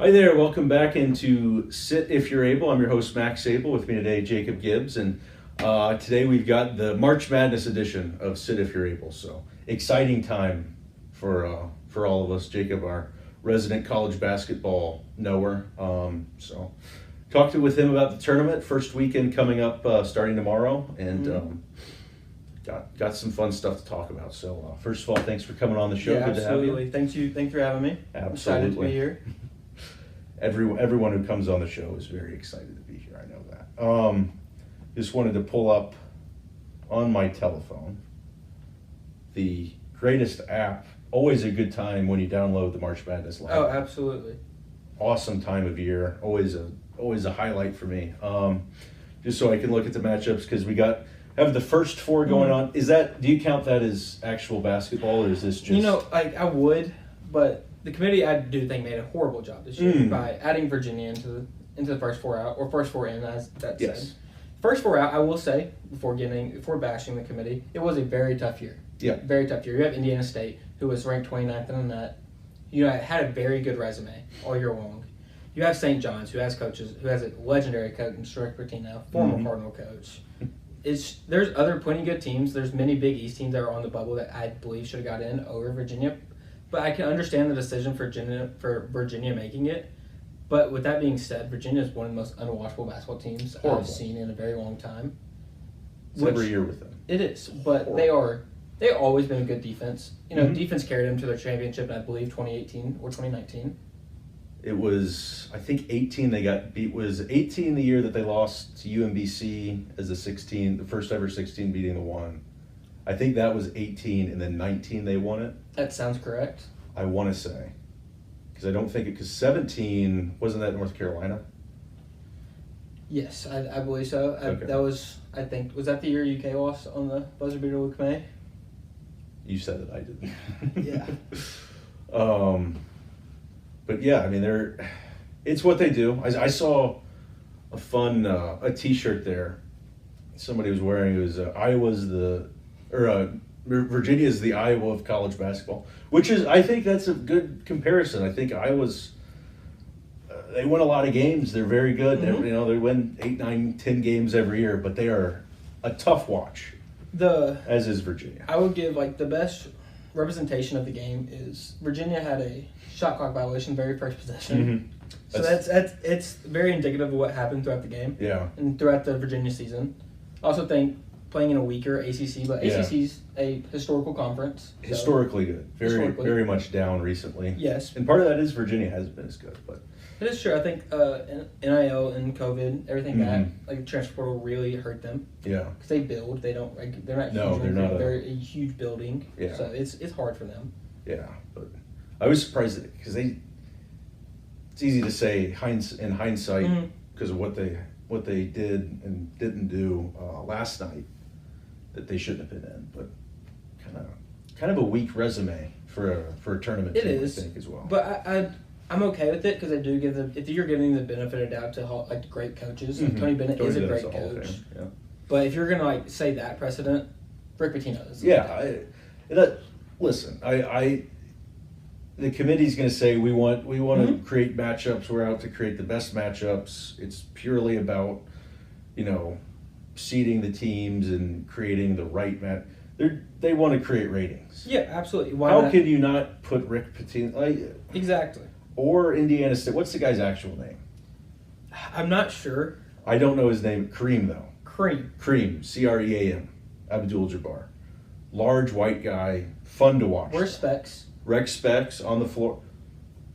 Hi there, welcome back into Sit If You're Able. I'm your host, Max Sable. With me today, Jacob Gibbs. And today we've got the March Madness edition of Sit If You're Able. So, exciting time for all of us. Jacob, our resident college basketball knower. So, talked with him about the tournament, first weekend coming up starting tomorrow. And got some fun stuff to talk about. So, first of all, thanks for coming on the show. Yeah, Good absolutely. to have you. Thanks for having me. Absolutely. I'm excited to be here. Everyone who comes on the show is very excited to be here. I know that. Just wanted to pull up on my telephone the greatest app. Always a good time when you download the March Madness Live. Oh, absolutely. Awesome time of year. Always a highlight for me. Just so I can look at the matchups because we have the first four going on. Do you count that as actual basketball or is this just? I would, but the committee, I do think, made a horrible job this year by adding Virginia into the first four out, or first four in, as that said. First four out, I will say, before bashing the committee, it was a very tough year. Yeah. Very tough year. You have Indiana State, who was ranked 29th in the net. Had a very good resume all year long. You have St. John's, who has a legendary coach in Rick Pitino, former Cardinal coach. There's other plenty good teams. There's many Big East teams that are on the bubble that I believe should have got in over Virginia. But I can understand the decision for Virginia making it. But with that being said, Virginia is one of the most unwatchable basketball teams I've seen in a very long time. Every year with them. It is, but they've always been a good defense. Defense carried them to their championship in, I believe, 2018 or 2019. It was, I think, 18 they got beat. Was 18 the year that they lost to UMBC as the first ever 16 beating the one. I think that was 18, and then 19 they won it. That sounds correct. I want to say. Because I don't think because 17, wasn't that North Carolina? Yes, I believe so. Okay. Was that the year UK lost on the buzzer beater with May? You said it, I didn't. Yeah. But yeah, I mean, it's what they do. I saw a fun, a t-shirt there. Somebody was wearing, it was Virginia's the Iowa of college basketball, which is, I think that's a good comparison. I think Iowa's, they win a lot of games. They're very good. Mm-hmm. They win 8, 9, 10 games every year, but they are a tough watch. As is Virginia. I would give the best representation of the game is Virginia had a shot clock violation very first possession. Mm-hmm. So it's very indicative of what happened throughout the game. Yeah. And throughout the Virginia season. I also think playing in a weaker ACC, but ACC's a historical conference. So Historically good. Very much down recently. Yes. And part of that is Virginia hasn't been as good, but it is true. I think NIL and COVID, everything that transfer portal really hurt them. Yeah. Because they build, they're not. No, huge, they're not. They're a huge building. Yeah. So it's hard for them. Yeah, but I was surprised because it's easy to say in hindsight because of what they did and didn't do last night that they shouldn't have been in, but kind of a weak resume for a tournament it team, is, I think, as well. But I'm okay with it because I do give them, if you're giving the benefit of doubt to great coaches, and Tony Bennett is a great coach. Yeah. But if you're gonna say that precedent, Rick Pitino is. Yeah, listen, the committee's going to say we want to create matchups. We're out to create the best matchups. It's purely about seeding the teams and creating the right match. They want to create ratings. Yeah, absolutely. How could you not put Rick Pitino exactly or Indiana State? What's the guy's actual name? I'm not sure. I don't know his name. Kareem though. Kareem, Cream, Abdul-Jabbar. Large white guy, fun to watch. Wears specs. Rec specs on the floor.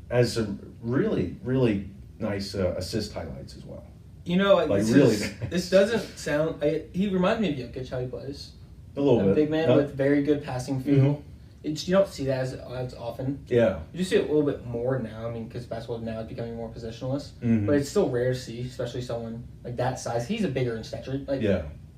Has some really, really nice assist highlights as well. This doesn't sound. He reminds me of Jokic how he plays. A little bit. Big man with very good passing feel. You don't see that as often. Yeah. You just see it a little bit more now. I mean, because basketball now is becoming more positionless. But it's still rare to see, especially someone like that size. He's a bigger in stature.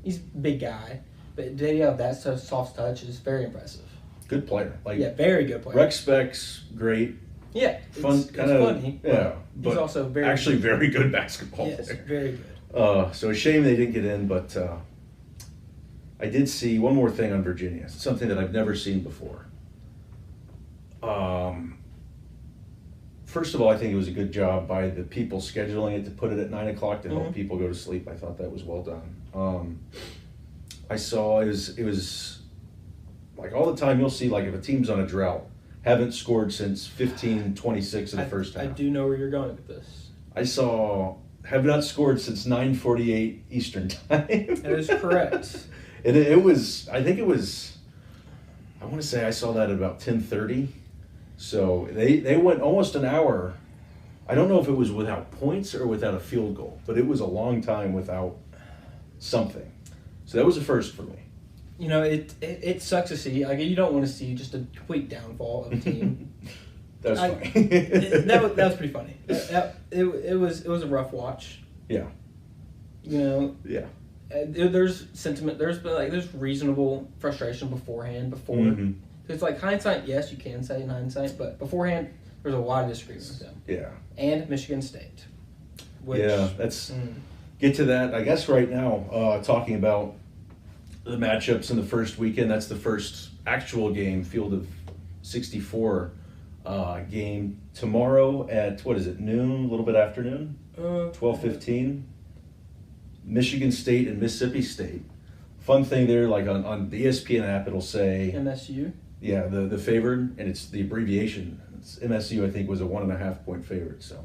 He's a big guy. But to have that soft touch is very impressive. Good player. Very good player. Rec specs, great. Yeah. Fun, it's funny. Yeah. He's also very good basketball player. Yes, very good. So a shame they didn't get in, but I did see one more thing on Virginia, something that I've never seen before. first of all, I think it was a good job by the people scheduling it to put it at 9 o'clock to help Mhm. people go to sleep. I thought that was well done. I saw it was like all the time you'll see, like if a team's on a drought, haven't scored since 15:26 in the first half. I do know where you're going with this. I saw have not scored since 9:48 Eastern time. That is correct. It was, I think it was, I want to say I saw that at about 10:30. So they went almost an hour. I don't know if it was without points or without a field goal, but it was a long time without something. So that was a first for me. You know, it sucks to see. Like, you don't want to see just a complete downfall of a team. That was funny. that was pretty funny. It was a rough watch. Yeah. You know. Yeah. There's sentiment. There's reasonable frustration before. Mm-hmm. It's like hindsight. Yes, you can say in hindsight, but beforehand, there's a lot of disagreement with them. Yeah. And Michigan State. Which, yeah, that's get to that. I guess right now, talking about the matchups in the first weekend. That's the first actual game, field of 64 game tomorrow at what is it, noon? A little bit after noon. 12:15. Michigan State and Mississippi State. Fun thing there, like on the ESPN app, it'll say MSU. Yeah, the favored, and it's the abbreviation. It's MSU, I think, was a 1.5 point favorite. So,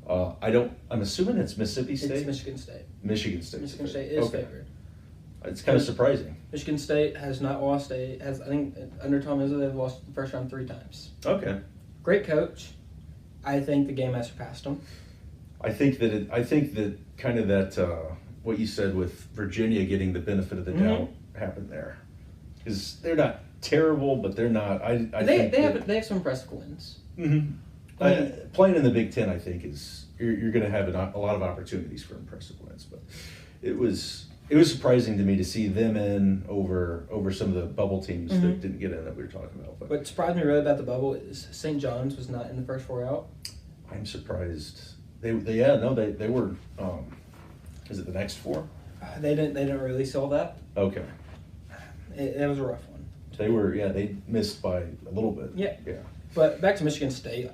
I'm assuming it's Mississippi State. It's Michigan State. Michigan State. Michigan State is favored. It's kind of surprising. Michigan State has not lost I think under Tom Izzo they've lost the first round 3 times. Okay. Great coach. I think the game has surpassed them. I think that kind of that what you said with Virginia getting the benefit of the doubt happened there, because they're not terrible, but they're not. They have some impressive wins. Mm-hmm. Playing in the Big Ten, I think, is you're going to have a lot of opportunities for impressive wins. But it was surprising to me to see them in over some of the bubble teams that didn't get in that we were talking about. But what surprised me really about the bubble is St. John's was not in the first 4 out. I'm surprised. They were. Is it the next 4? They didn't release all that. Okay. It was a rough one. They missed by a little bit. Yeah. Yeah. But back to Michigan State.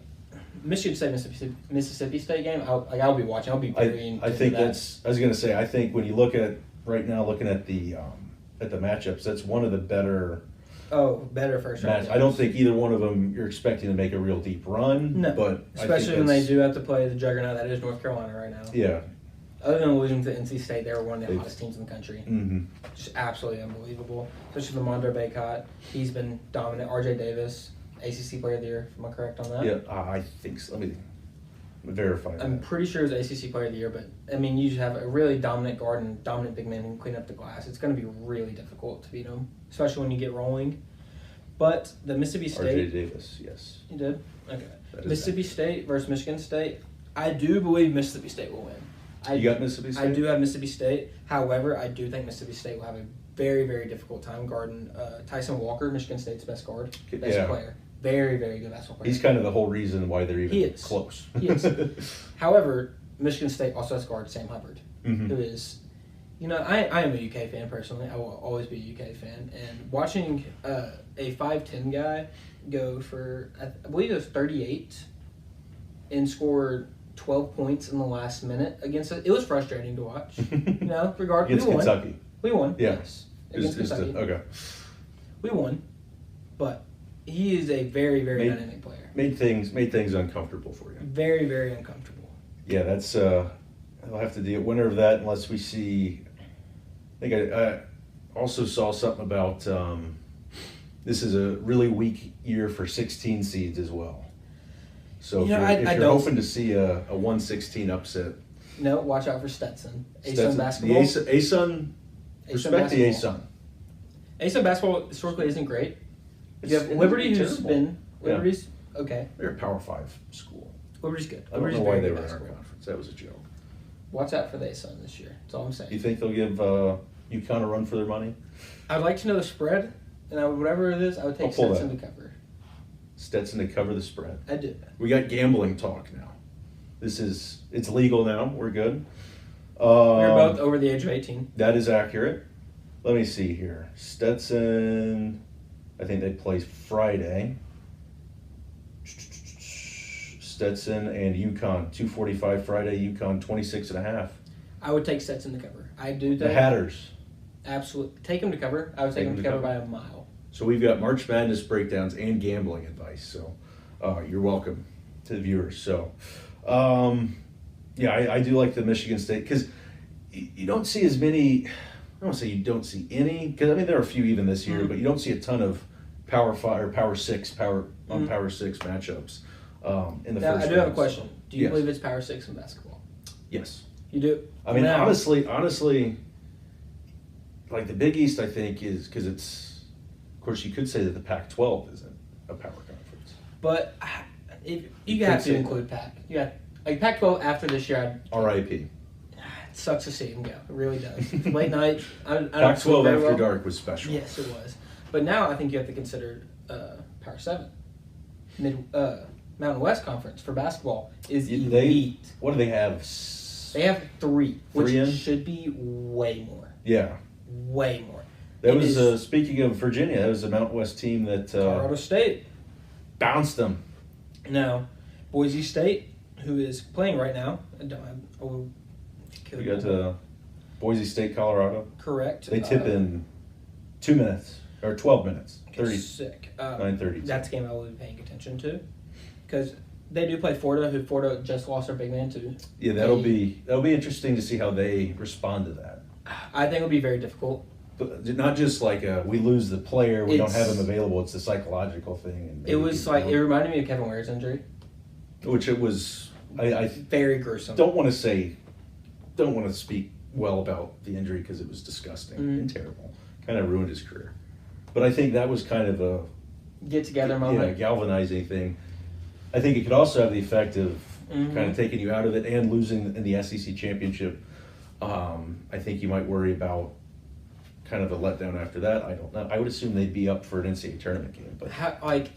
Mississippi State game, I'll be watching. I'll be very into I think that. that's. I was going to say. I think when you look at right now, looking at the matchups, that's one of the better. Better first round. I don't think either one of them you're expecting to make a real deep run. No, but especially when they do have to play the juggernaut that is North Carolina right now. Yeah. Other than losing to NC State, they were one of the hottest teams in the country. Mm-hmm. Just absolutely unbelievable. Especially Lamondre Baycott. He's been dominant. RJ Davis, ACC Player of the Year. Am I correct on that? Yeah, I think so. Let me verify that. I'm pretty sure it was ACC Player of the Year, but I mean, you have a really dominant guard and dominant big man who can clean up the glass. It's going to be really difficult to beat them, especially when you get rolling. But the Mississippi State. RJ Davis, yes. You did? Okay. Mississippi State versus Michigan State. I do believe Mississippi State will win. You got Mississippi State? I do have Mississippi State. However, I do think Mississippi State will have a very, very difficult time guarding Tyson Walker, Michigan State's best guard, best player. Very, very good basketball player. He's kind of the whole reason why they're even close. He is. However, Michigan State also has guard Sam Hubbard, who is, I am a UK fan personally. I will always be a UK fan. And watching a 5'10" guy go for, I believe it was 38 and score 12 points in the last minute against it. It was frustrating to watch. Regardless. Against Kentucky. We won. Yeah. Yes. Against Kentucky. Okay. We won. But he is a very, very dynamic player. Made things uncomfortable for you. Very, very uncomfortable. Yeah, that's I'll have to deal winner of that unless we see. I think I also saw something about this is a really weak year for 16 seeds as well. So if you're hoping to see a 116 upset, no, watch out for Stetson. ASUN basketball. ASUN. Respect the ASUN. ASUN basketball historically isn't great. You have Liberty, who's been Liberty's okay. They're a Power 5 school. Liberty's good. I don't know why they were in our conference. That was a joke. Watch out for the ASUN this year. That's all I'm saying. You think they'll give UConn a run for their money? I'd like to know the spread, and whatever it is, I would take Stetson to cover. Stetson to cover the spread. I do. We got gambling talk now. It's legal now. We're good. We're both over the age of 18. That is accurate. Let me see here. Stetson, I think they play Friday. Stetson and UConn, 2:45 Friday, UConn 26.5. I would take Stetson to cover. I do think. The Hatters. Absolutely. Take them to cover. I would take them to cover by a mile. So we've got March Madness breakdowns and gambling advice. So you're welcome to the viewers. So, I do like the Michigan State because you don't see as many. I don't want to say you don't see any, because I mean there are a few even this year, but you don't see a ton of Power 5 or Power 6 Power 6 matchups in the now, first. I do have a question. Do you Yes. believe it's Power 6 in basketball? Yes. You do? I mean, Now- honestly, like the Big East, I think is because it's. Of course, you could say that the Pac-12 isn't a power conference. But if you could have say to include Pac. You got like Pac-12 after this year. R.I.P. It sucks to see him go. It really does. Late night. I don't Pac-12 sleep very after well. dark was special. Yes, it was. But now I think you have to consider Power 7. Mountain West Conference for basketball is elite. What do they have? They have three, which in? should be way more. Yeah. Way more. That It was, is- speaking of Virginia, that was a Mountain West team that Colorado State. bounced them. Now, Boise State, who is playing right now, I don't have. We got Boise State, Colorado. Correct. They tip in 2 minutes, or 12 minutes. 30, Sick. 9:30. That's a game I will be paying attention to. Because they do play Florida, who Florida just lost their big man to. Yeah, that'll be interesting to see how they respond to that. I think it'll be very difficult. But not just like we lose the player, we don't have It's- him available. It's the psychological thing. And It was like, it reminded me of Kevin Ware's injury. which it was. I Very gruesome. don't want to speak well about the injury because it was disgusting and terrible. Kind of ruined his career. But I think that was kind of a Get together moment. galvanizing thing. I think it could also have the effect of kind of taking you out of it and losing in the SEC championship. I think you might worry about kind of a letdown after that. I don't know. I would assume they'd be up for an NCAA tournament game, but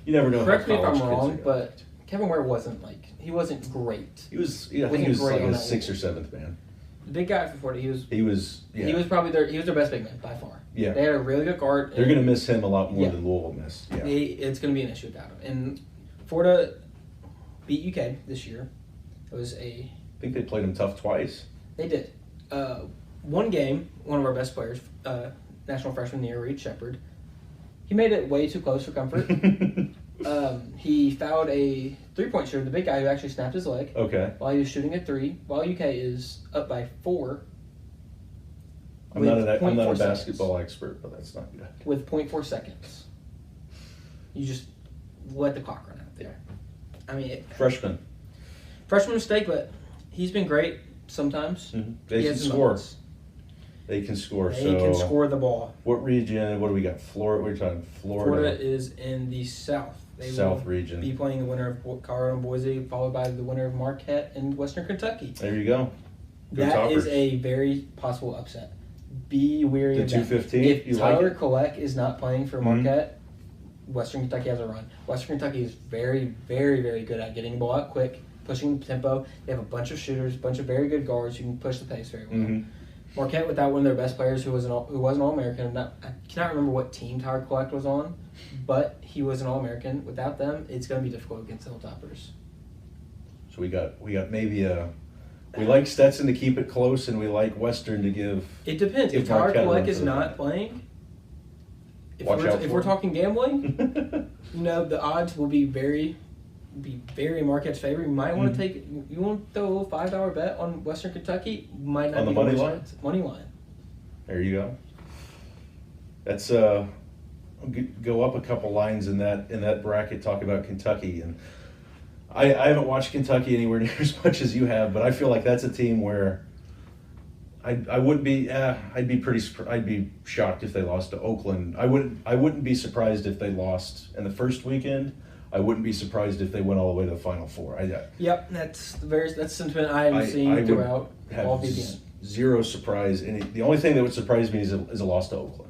you never know. Correct me if how I'm college kids wrong, are gonna but act. Kevin Ware wasn't great. He was. I think wasn't he was great like on a that 6th level. or 7th man. The big guy for Florida, he was He was probably their best big man by far. Yeah. They had a really good guard. They're going to miss him a lot more Yeah. than Louisville missed. Yeah. It's going to be an issue without him. And Florida beat UK this year. It was I think they played him tough twice. They did. One game, one of our best players, national freshman of the year, Reed Shepard, he made it way too close for comfort. He fouled a three-point shooter, the big guy who actually snapped his leg Okay. while he was shooting a three, while UK is up by 4. I'm not a 0.4 basketball expert, but that's not good. With 0.4 seconds. You just let the clock run out there. I mean, Freshman. freshman mistake, but he's been great sometimes. They He can has his score. moments. They can score. They can score the ball. What region? What do we got? Florida. We're talking Florida. Florida is in the South. They South will region. be playing the winner of Colorado and Boise, followed by the winner of Marquette and Western Kentucky. There you go. Go That Toppers. is a very possible upset. Be wary The of that. 215? If You like Tyler it? Kolek is not playing for Marquette, Western Kentucky has a run. Western Kentucky is very, very, very good at getting the ball out quick, pushing the tempo. They have a bunch of shooters, a bunch of very good guards who can push the pace very well. Marquette, without one of their best players, who was an All-American. I cannot remember what team Tyler Kolek was on, but he was an All-American. Without them, it's going to be difficult against the Hilltoppers. So we got maybe we like Stetson to keep it close, and we like Western to give. It depends. If If Tyler Marquette Kolek runs is it. not playing, if Watch out for we're him. talking gambling, the odds will be very Marquette's favor. You might want to take. You want to throw a little $5 bet on Western Kentucky. Might not On be the money worst line? bet. Money line. There you go. That's go up a couple lines in that bracket. Talk about Kentucky, and I haven't watched Kentucky anywhere near as much as you have, but I feel like that's a team where I wouldn't be. I'd be shocked if they lost to Oakland. I wouldn't be surprised if they lost in the first weekend. I wouldn't be surprised if they went all the way to the Final Four. Yep, that's sentiment I am I seeing would throughout have all VPN. zero surprise. The only thing that would surprise me is a loss to Oakland.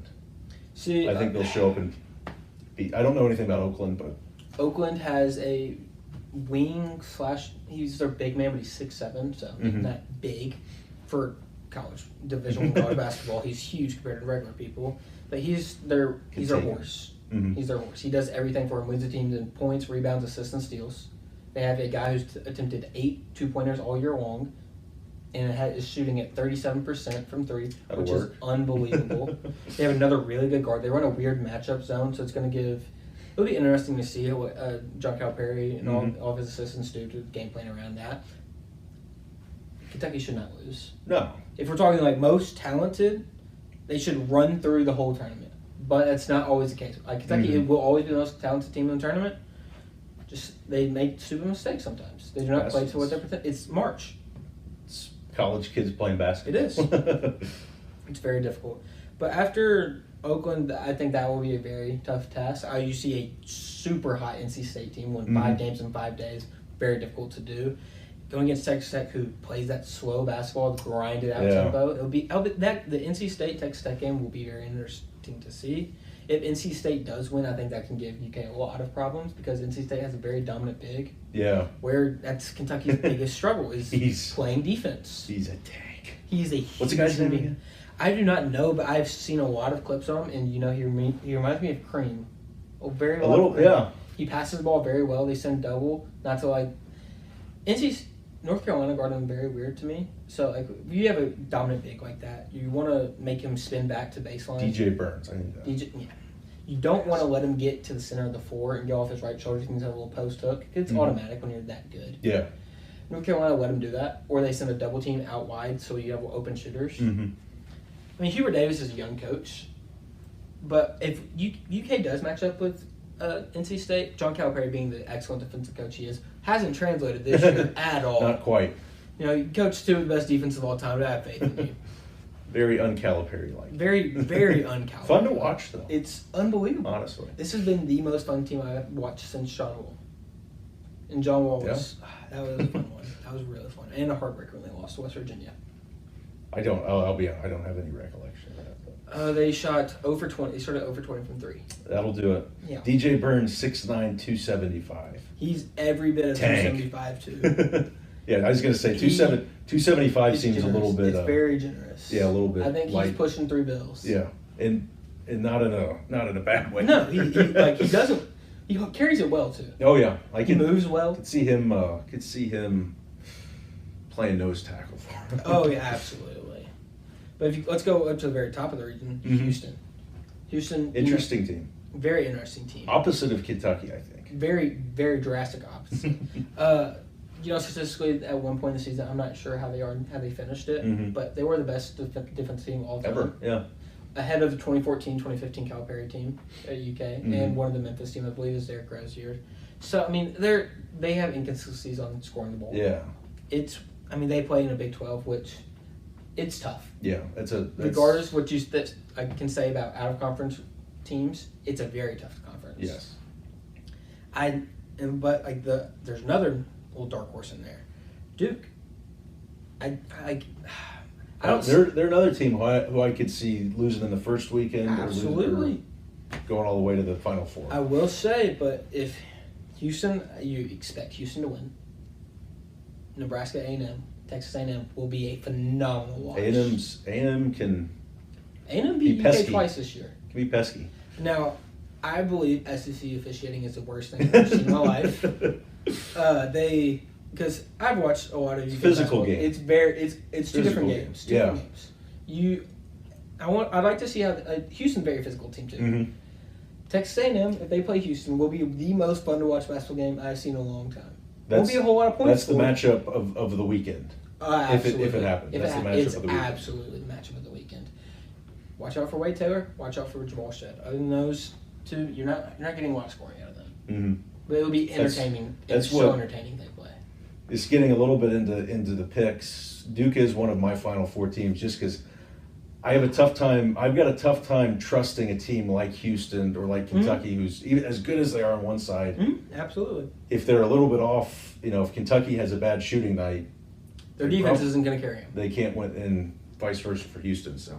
See, I think they'll show up and beat. I don't know anything about Oakland, but Oakland has a wing / he's their big man, but he's 6'7", so not big for college Division I college basketball. He's huge compared to regular people, but he's their horse. He's their horse. He does everything for him. Leads the team in points, rebounds, assists, and steals. They have a guy who's attempted 8 2-pointers all year long, and is shooting at 37% from three, That'll which work. is unbelievable. They have another really good guard. They run a weird matchup zone, so it'll be interesting to see what John Calipari and all of his assistants do to game plan around that. Kentucky should not lose. No. If we're talking like most talented, they should run through the whole tournament. But that's not always the case. Like Kentucky will always be the most talented team in the tournament. Just they make stupid mistakes sometimes. They do not play to what they're pretending. It's March. It's college kids playing basketball. It is. It's very difficult. But after Oakland, I think that will be a very tough task. You see a super hot NC State team win 5 games in 5 days. Very difficult to do. Going against Texas Tech, who plays that slow basketball, grinded out tempo, the NC State Texas Tech game will be very interesting to see. If NC State does win, I think that can give UK a lot of problems because NC State has a very dominant big. Yeah. Where that's Kentucky's biggest struggle is playing defense. He's a tank. He's a What's the guy's name again? I do not know, but I've seen a lot of clips of him, and he reminds me of Cream. Very well. Yeah. He passes the ball very well. They send double, not to like North Carolina guarded him very weird to me. So like, if you have a dominant big like that, you want to make him spin back to baseline. DJ Burns, I knew that. Yeah. You don't want to let him get to the center of the floor and get off his right shoulder. He can have a little post hook. It's automatic when you're that good. Yeah. North Carolina let him do that, or they send a double team out wide so you have open shooters. I mean, Hubert Davis is a young coach, but if UK does match up with NC State, John Calipari, being the excellent defensive coach he is, hasn't translated this year at all. Not quite. You coached 2 of the best defense of all time. I have faith in you. Very uncalipari-like. Very, very uncalipari. Fun to watch, though. It's unbelievable. Honestly. This has been the most fun team I've watched since John Wall. And John Wall was that was a fun one. That was really fun. And a heartbreaker when they lost to West Virginia. I'll be honest, I don't have any recollection of that. But. They shot 0 for 20. They started 0 for 20 from 3. That'll do it. Yeah. DJ Burns, 6'9", 275. He's every bit of 275 too. Yeah, I was going to say 275 seems generous. A little bit. It's very generous. Yeah, a little bit. I think light. he's pushing 3 bills. Yeah, and not in a bad way. No, he doesn't. He carries it well too. Oh yeah, He moves well. Could see him playing nose tackle for him. Oh yeah, absolutely. But let's go up to the very top of the region, Houston. Houston, interesting team. Very interesting team. Opposite of Kentucky, I think. Very, very drastic opposite. Statistically, at one point in the season, I'm not sure how they finished it, but they were the best defense team all time. Ever, yeah. Ahead of the 2014-2015 Calipari team at UK, and one of the Memphis team, I believe, is Derrick Rose year. So, I mean, they have inconsistencies on scoring the ball. Yeah. They play in a Big 12, which it's tough. Yeah, regardless what I can say about out-of-conference teams, it's a very tough conference. Yes. There's another little dark horse in there, Duke. I don't. They're another team who I could see losing in the first weekend. Absolutely. Or going all the way to the Final Four. I will say, but if Houston, you expect Houston to win. Nebraska A&M, Texas A&M will be a phenomenal watch. A&M beat UK pesky. twice this year. Can be pesky. Now, I believe SEC officiating is the worst thing I've ever seen in my life. Because I've watched a lot of physical game. It's two different games. Different games. I'd like to see how Houston's a very physical team too. Texas A&M, if they play Houston, will be the most fun to watch basketball game I've seen in a long time. Will be a whole lot of points. That's the matchup of the weekend. If it happens, that's the matchup of the weekend. Absolutely the matchup of the weekend. Watch out for Wade Taylor. Watch out for Jamal Shedd. Other than those two, you're not getting a lot of scoring out of them. But it'll be entertaining. It's so entertaining they play. It's getting a little bit into the picks. Duke is one of my Final Four teams just because I've got a tough time trusting a team like Houston or like Kentucky, who's even as good as they are on one side. Absolutely. If they're a little bit off, if Kentucky has a bad shooting night, their defense isn't going to carry them. They can't win, and vice versa for Houston. So,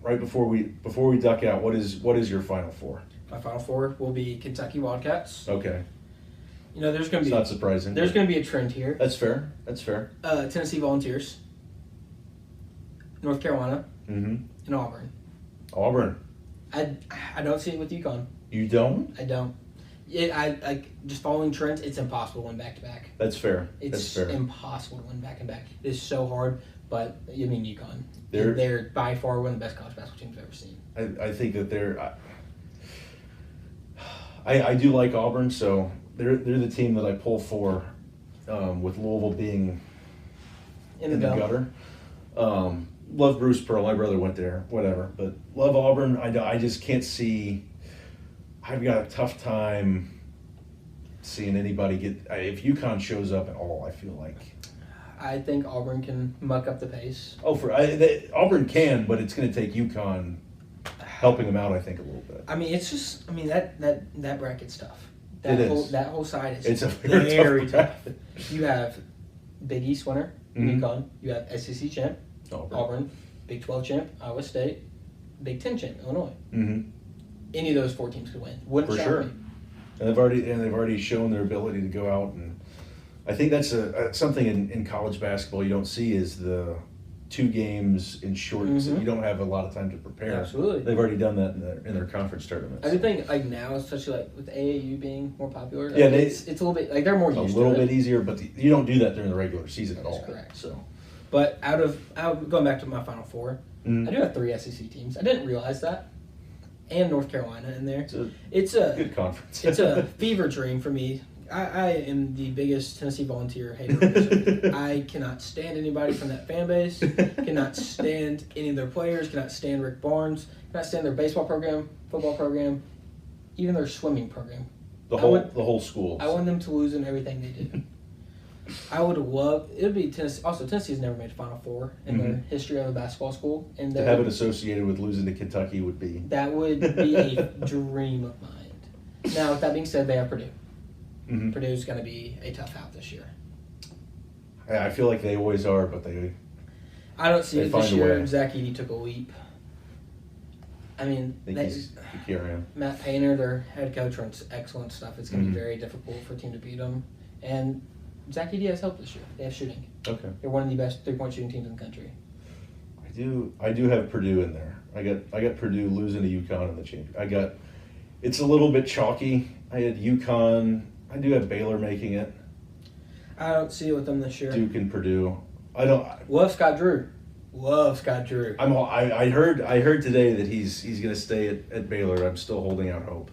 right before we duck out, what is your Final Four? My Final Four will be Kentucky Wildcats. Okay. There's going to be. It's not surprising. There's going to be a trend here. That's fair. Tennessee Volunteers, North Carolina, and Auburn. Auburn. I don't see it with UConn. You don't? I don't. I like just following trends. It's impossible to win back to back. That's fair. It's That's fair. impossible to win back and back. It is so hard. But I mean, UConn. They're by far one of the best college basketball teams I've ever seen. I think that I do like Auburn, so they're the team that I pull for, with Louisville being in the gutter. Love Bruce Pearl. My brother went there, whatever. But love Auburn. I just can't see. I've got a tough time seeing anybody get. If UConn shows up at all, I feel like. I think Auburn can muck up the pace. Oh, Auburn can, but it's going to take UConn helping them out, I think, a little bit. I mean, it's just. I mean, that bracket's tough. That whole side is. It's a very tough. You have Big East winner, UConn. You have SEC champ, Auburn. Big 12 champ, Iowa State. Big 10 champ, Illinois. Mm-hmm. Any of those 4 teams could win. Wouldn't For shock sure. me. And they've already shown their ability to go out, and I think that's something in college basketball you don't see is the 2 games in short. You don't have a lot of time to prepare. Absolutely. They've already done that in their conference tournaments. I do think like now, especially like with AAU being more popular, Yeah, it's a little bit like they're more used to it. A little bit easier, but you don't do that during the regular season at all. That's correct. So, but going back to my Final Four, I do have 3 SEC teams. I didn't realize that, and North Carolina in there. It's a good conference. It's a fever dream for me. I am the biggest Tennessee Volunteer hater. I cannot stand anybody from that fan base. Cannot stand any of their players. Cannot stand Rick Barnes. Cannot stand their baseball program, football program, even their swimming program. The whole school. I want them to lose in everything they do. I would love it would be Tennessee. Also, Tennessee has never made a Final Four in their history of a basketball school, and to have it associated with losing to Kentucky would be a dream of mine. Now, with that being said, they have Purdue. Mm-hmm. Purdue's going to be a tough out this year. I feel like they always are, but I don't see it this year. Way. Zach Edey took a leap. I mean, he's carrying. Matt Painter, their head coach, runs excellent stuff. It's going to be very difficult for a team to beat them. And Zach Edey has help this year. They have shooting. Okay. They're one of the best 3-point shooting teams in the country. I do have Purdue in there. I got Purdue losing to UConn in the championship. It's a little bit chalky. I had UConn. I do have Baylor making it. I don't see it with them this year. Duke and Purdue. Love Scott Drew. I heard today that he's going to stay at Baylor. I'm still holding out hope.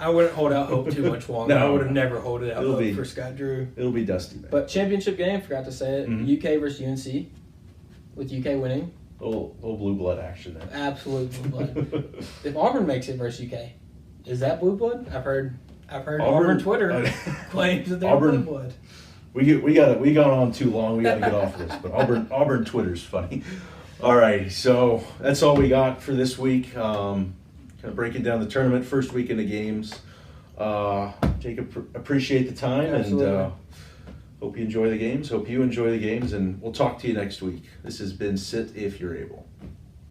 I wouldn't hold out hope too much longer. I would have never held out hope for Scott Drew. It'll be dusty, man. But championship game, forgot to say it. UK versus UNC, with UK winning. Little blue blood action there. Absolute blue blood. If Auburn makes it versus UK, is that blue blood? I've heard Auburn Twitter claims that they're blue blood. We got on too long. We got to get off this. But Auburn Twitter's funny. All right, so that's all we got for this week. Kind of breaking down the tournament, first week in the games. Jacob, appreciate the time. Absolutely. And hope you enjoy the games. Hope you enjoy the games, and we'll talk to you next week. This has been Sit If You're Able.